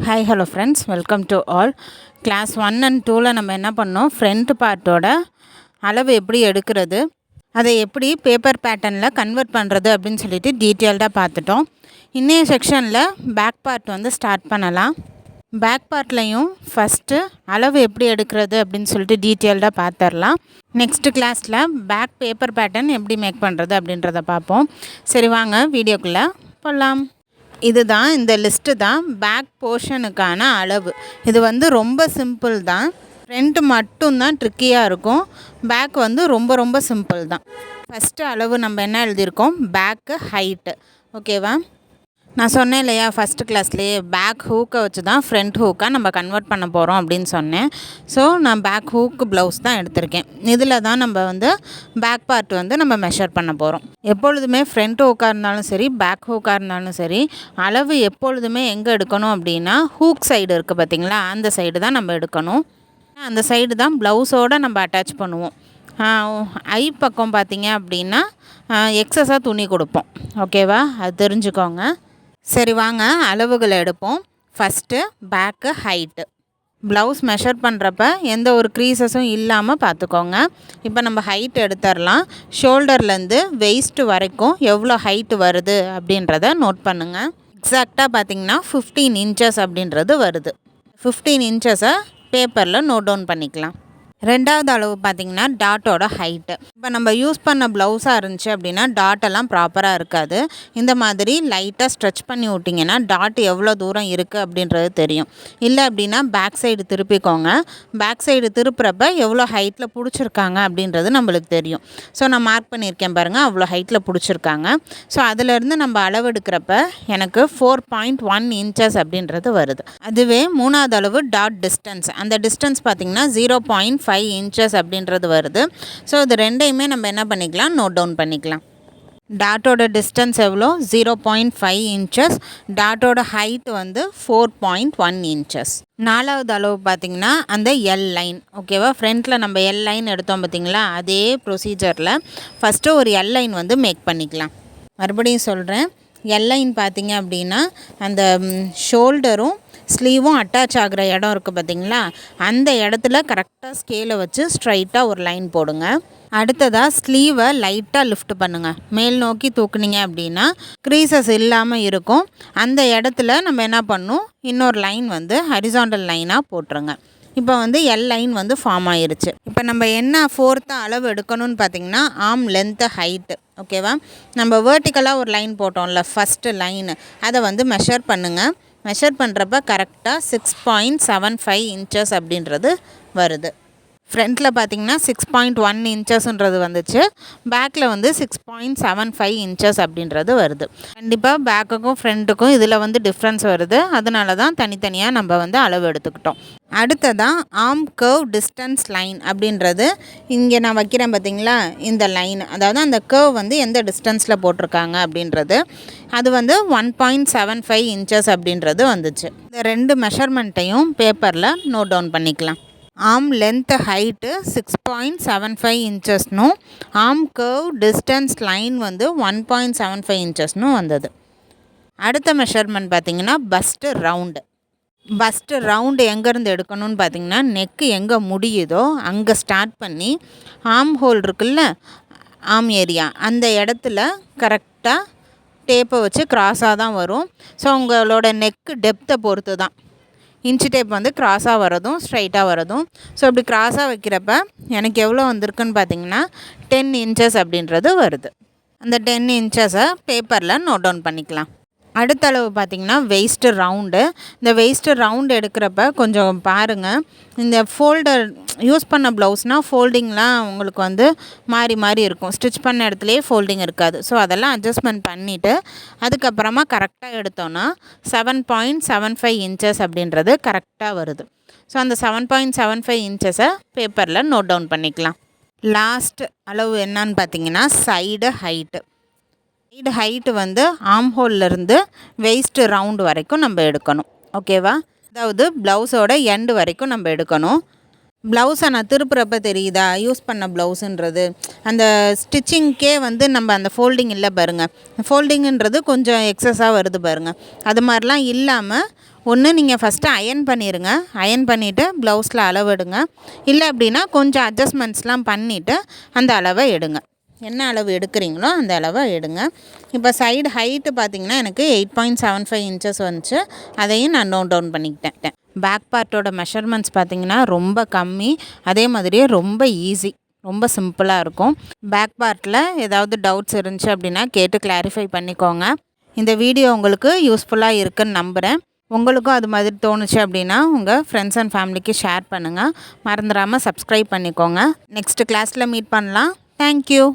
Hi hello friends, welcome to all. Class 1 and 2ல் நம்ம என்ன பண்ணோம், ஃப்ரண்ட் பார்ட்டோட அளவு எப்படி எடுக்கிறது, அதை எப்படி பேப்பர் பேட்டர்னில் கன்வெர்ட் பண்ணுறது அப்படின்னு சொல்லிட்டு டீட்டெயில்டாக பார்த்துட்டோம். இன்னைய செக்ஷனில் பேக் பார்ட் வந்து ஸ்டார்ட் பண்ணலாம். பேக் பார்ட்லையும் ஃபஸ்ட்டு அளவு எப்படி எடுக்கிறது அப்படின்னு சொல்லிட்டு டீட்டெயில்டாக பார்த்துடலாம். நெக்ஸ்ட்டு கிளாஸில் பேக் பேப்பர் பேட்டர்ன் எப்படி மேக் பண்ணுறது அப்படின்றத பார்ப்போம். சரி, வாங்க வீடியோக்குள்ளே போகலாம். இதுதான், இந்த லிஸ்ட்டு தான் பேக் போர்ஷனுக்கான அளவு. இது வந்து ரொம்ப சிம்பிள் தான். ஃப்ரண்ட் மட்டும்தான் ட்ரிக்கியாக இருக்கும். பேக் வந்து ரொம்ப ரொம்ப சிம்பிள் தான். ஃபஸ்ட்டு அளவு நம்ம என்ன எழுதியிருக்கோம், பேக்கு ஹைட்டு. ஓகேவா? நான் சொன்னேன் இல்லையா, ஃபஸ்ட்டு கிளாஸ்லேயே பேக் ஹூக்கை வச்சு தான் ஃப்ரண்ட் ஹூக்காக நம்ம கன்வெர்ட் பண்ண போகிறோம் அப்படின்னு சொன்னேன். ஸோ நான் பேக் ஹூக்கு ப்ளவுஸ் தான் எடுத்திருக்கேன். இதில் தான் நம்ம வந்து பேக் பார்ட் வந்து நம்ம மெஷர் பண்ண போகிறோம். எப்பொழுதுமே ஃப்ரண்ட் ஹூக்காக இருந்தாலும் சரி, பேக் ஹூக்காக இருந்தாலும் சரி, அளவு எப்பொழுதுமே எங்கே எடுக்கணும் அப்படின்னா, ஹூக் சைடு இருக்குது பார்த்திங்களா, அந்த சைடு தான் நம்ம எடுக்கணும். அந்த சைடு தான் ப்ளவுஸோடு நம்ம அட்டாச் பண்ணுவோம். ஐ பக்கம் பார்த்திங்க அப்படின்னா எக்ஸஸாக துணி கொடுப்போம். ஓகேவா? அது தெரிஞ்சுக்கோங்க. சரி, வாங்க அளவுகளை எடுப்போம். First back height. Blouse measure பண்ணுறப்ப எந்த ஒரு க்ரீசஸும் இல்லாமல் பார்த்துக்கோங்க. இப்போ நம்ம ஹைட் எடுத்துடலாம். ஷோல்டர்லேருந்து வெயிஸ்ட் வரைக்கும் எவ்வளோ ஹைட்டு வருது அப்படின்றத நோட் பண்ணுங்கள். எக்ஸாக்டாக பார்த்திங்கன்னா 15 inches அப்படின்றது வருது. 15 inches பேப்பரில் நோட் டவுன் பண்ணிக்கலாம். ரெண்டாவது அளவு பார்த்திங்கன்னா டாட்டோட ஹைட்டு. இப்போ நம்ம யூஸ் பண்ண ப்ளவுஸாக இருந்துச்சு அப்படின்னா டாட்டெல்லாம் ப்ராப்பராக இருக்காது. இந்த மாதிரி லைட்டாக ஸ்ட்ரெச் பண்ணி விட்டிங்கன்னா டாட் எவ்வளோ தூரம் இருக்குது அப்படின்றது தெரியும். இல்லை அப்படின்னா பேக் சைடு திருப்பிக்கோங்க. பேக் சைடு திருப்புறப்ப எவ்வளோ ஹைட்டில் பிடிச்சிருக்காங்க அப்படின்றது நம்மளுக்கு தெரியும். ஸோ நான் மார்க் பண்ணியிருக்கேன் பாருங்கள், அவ்வளோ ஹைட்டில் பிடிச்சிருக்காங்க. ஸோ அதிலேருந்து நம்ம அளவெடுக்கிறப்ப எனக்கு 4.1 inches அப்படின்றது வருது. அதுவே மூணாவது அளவு டாட் டிஸ்டன்ஸ். அந்த டிஸ்டன்ஸ் பார்த்திங்கன்னா 0.5 inches அப்படின்றது வருது. ஸோ இது ரெண்டையுமே நம்ம என்ன பண்ணிக்கலாம், நோட் டவுன் பண்ணிக்கலாம். டாட்டோட டிஸ்டன்ஸ் எவ்வளோ, 0.5 inches. டாட்டோட ஹைட் வந்து 4.1 inches. நாலாவது அளவு பார்த்திங்கன்னா அந்த எல் லைன். ஓகேவா? ஃப்ரண்ட்டில் நம்ம எல் லைன் எடுத்தோம் பார்த்திங்களா, அதே ப்ரொசீஜரில் ஃபஸ்ட்டு ஒரு எல் லைன் வந்து மேக் பண்ணிக்கலாம். மறுபடியும் சொல்கிறேன், எல் லைன் பார்த்திங்க அப்படின்னா அந்த ஷோல்டரும் ஸ்லீவும் அட்டாச் ஆகிற இடம் இருக்குது பார்த்திங்களா, அந்த இடத்துல கரெக்டாக ஸ்கேலை வச்சு ஸ்ட்ரைட்டாக ஒரு லைன் போடுங்க. அடுத்ததாக ஸ்லீவை லைட்டாக லிஃப்ட் பண்ணுங்கள். மேல் நோக்கி தூக்குனீங்க அப்படின்னா க்ரீசஸ் இல்லாமல் இருக்கும். அந்த இடத்துல நம்ம என்ன பண்ணணும், இன்னொரு லைன் வந்து ஹரிசாண்டல் லைனாக போட்டுருங்க. இப்போ வந்து எல் லைன் வந்து ஃபார்ம் ஆயிருச்சு. இப்போ நம்ம என்ன ஃபோர்த்தாக அளவு எடுக்கணும்னு பார்த்திங்கன்னா ஆர்ம் லென்த்து ஹைட்டு. ஓகேவா? நம்ம வேர்ட்டிக்கலாக ஒரு லைன் போட்டோம்ல, ஃபஸ்ட்டு லைனு, அதை வந்து மெஷர் பண்ணுங்கள். மெஷர் பண்ணுறப்ப கரெக்டாக 6.75 inches அப்படின்றது வருது. ஃப்ரண்ட்டில் பார்த்திங்கன்னா 6.1 inchesன்றது வந்துச்சு. பேக்கில் வந்து 6.75 inches அப்படின்றது வருது. கண்டிப்பாக பேக்குக்கும் ஃப்ரண்ட்டுக்கும் இதில் வந்து டிஃப்ரென்ஸ் வருது. அதனால தான் தனித்தனியாக நம்ம வந்து அளவு எடுத்துக்கிட்டோம். அடுத்ததான் ஆர்ம் கர்வ் டிஸ்டன்ஸ் லைன் அப்படின்றது இங்கே நான் வைக்கிறேன் பார்த்திங்களா, இந்த லைன், அதாவது அந்த கர்வ் வந்து எந்த டிஸ்டன்ஸில் போட்டிருக்காங்க அப்படின்றது, அது வந்து 1.75 inches அப்படின்றது வந்துச்சு. இந்த ரெண்டு மெஷர்மெண்ட்டையும் பேப்பரில் நோட் டவுன் பண்ணிக்கலாம். ஆர்ம் லென்த் ஹைட்டு 6.75 inchesனும் ஆர்ம் கர்வ் டிஸ்டன்ஸ் லைன் வந்து 1.75 inchesனும் வந்தது. அடுத்த மெஷர்மெண்ட் பார்த்திங்கன்னா பஸ்ட்டு ரவுண்டு. பஸ்ட்டு ரவுண்டு எங்கேருந்து எடுக்கணும்னு பார்த்திங்கன்னா, நெக்கு எங்கே முடியுதோ அங்கே ஸ்டார்ட் பண்ணி ஆர்ம் ஹோல் இருக்குல்ல, ஆர்ம் ஏரியா, அந்த இடத்துல கரெக்டாக டேப்பை வச்சு க்ராஸாக தான் வரும். ஸோ உங்களோட நெக்கு டெப்த்தை பொறுத்து தான் இன்ச்சு டேப் வந்து க்ராஸாக வரதும் ஸ்ட்ரைட்டாக வரதும். ஸோ இப்படி க்ராஸாக வைக்கிறப்ப எனக்கு எவ்வளோ வந்திருக்குன்னு பார்த்திங்கன்னா 10 inches அப்படின்றது வருது. அந்த 10 inches பேப்பரில் நோட் டவுன் பண்ணிக்கலாம். அடுத்த அளவு பார்த்திங்கன்னா வெயிஸ்ட்டு ரவுண்டு. இந்த வெயிஸ்ட்டு ரவுண்டு எடுக்கிறப்ப கொஞ்சம் பாருங்கள், இந்த ஃபோல்டர் யூஸ் பண்ண ப்ளவுஸ்னால் ஃபோல்டிங்லாம் உங்களுக்கு வந்து மாறி மாறி இருக்கும். ஸ்டிச் பண்ண இடத்துலையே ஃபோல்டிங் இருக்காது. ஸோ அதெல்லாம் அட்ஜஸ்ட்மெண்ட் பண்ணிவிட்டு அதுக்கப்புறமா கரெக்டாக எடுத்தோன்னா 7.75 inches அப்படின்றது கரெக்டாக வருது. ஸோ அந்த 7.75 inches பேப்பரில் நோட் டவுன் பண்ணிக்கலாம். லாஸ்ட் அளவு என்னன்னு பார்த்திங்கன்னா சைடு ஹைட்டு. சைடு ஹைட்டு வந்து ஆர்ம் ஹோல்லேருந்து வெயிஸ்ட் ரவுண்டு வரைக்கும் நம்ம எடுக்கணும். ஓகேவா? அதாவது ப்ளவுஸோட எண்டு வரைக்கும் நம்ம எடுக்கணும். ப்ளவுஸை நான் திருப்புறப்ப தெரியுதா யூஸ் பண்ண ப்ளவுஸுன்றது, அந்த ஸ்டிச்சிங்க்கே வந்து நம்ம அந்த ஃபோல்டிங் இல்லை பாருங்கள், ஃபோல்டிங்குன்றது கொஞ்சம் எக்ஸஸாக வருது பாருங்கள். அது மாதிரிலாம் இல்லாமல் ஒன்று நீங்கள் ஃபஸ்ட்டு அயர்ன் பண்ணிடுங்க. அயர்ன் பண்ணிவிட்டு ப்ளவுஸில் அளவு எடுங்க. இல்லை அப்படின்னா கொஞ்சம் அட்ஜஸ்ட்மெண்ட்ஸ்லாம் பண்ணிவிட்டு அந்த அளவை எடுங்க. என்ன அளவு எடுக்கிறீங்களோ அந்த அளவை எடுங்க. இப்போ சைடு ஹைட்டு பார்த்திங்கன்னா எனக்கு 8.75 இன்ச்சஸ் வந்துச்சு. அதையும் நான் நோட் டவுன் பண்ணிக்கிட்டேன். பேக் பார்ட்டோட மெஷர்மெண்ட்ஸ் பார்த்திங்கன்னா ரொம்ப கம்மி, அதே மாதிரியே ரொம்ப ஈஸி, ரொம்ப சிம்பிளாக இருக்கும். பேக் பார்ட்டில் ஏதாவது டவுட்ஸ் இருந்துச்சு அப்படின்னா கேட்டு கிளாரிஃபை பண்ணிக்கோங்க. இந்த வீடியோ உங்களுக்கு யூஸ்ஃபுல்லாக இருக்குன்னு நம்புகிறேன். உங்களுக்கும் அது மாதிரி தோணுச்சு அப்படின்னா உங்கள் ஃப்ரெண்ட்ஸ் அண்ட் ஃபேமிலிக்கு ஷேர் பண்ணுங்கள். மறந்துடாமல் சப்ஸ்கிரைப் பண்ணிக்கோங்க. நெக்ஸ்ட்டு கிளாஸில் மீட் பண்ணலாம். தேங்க்யூ.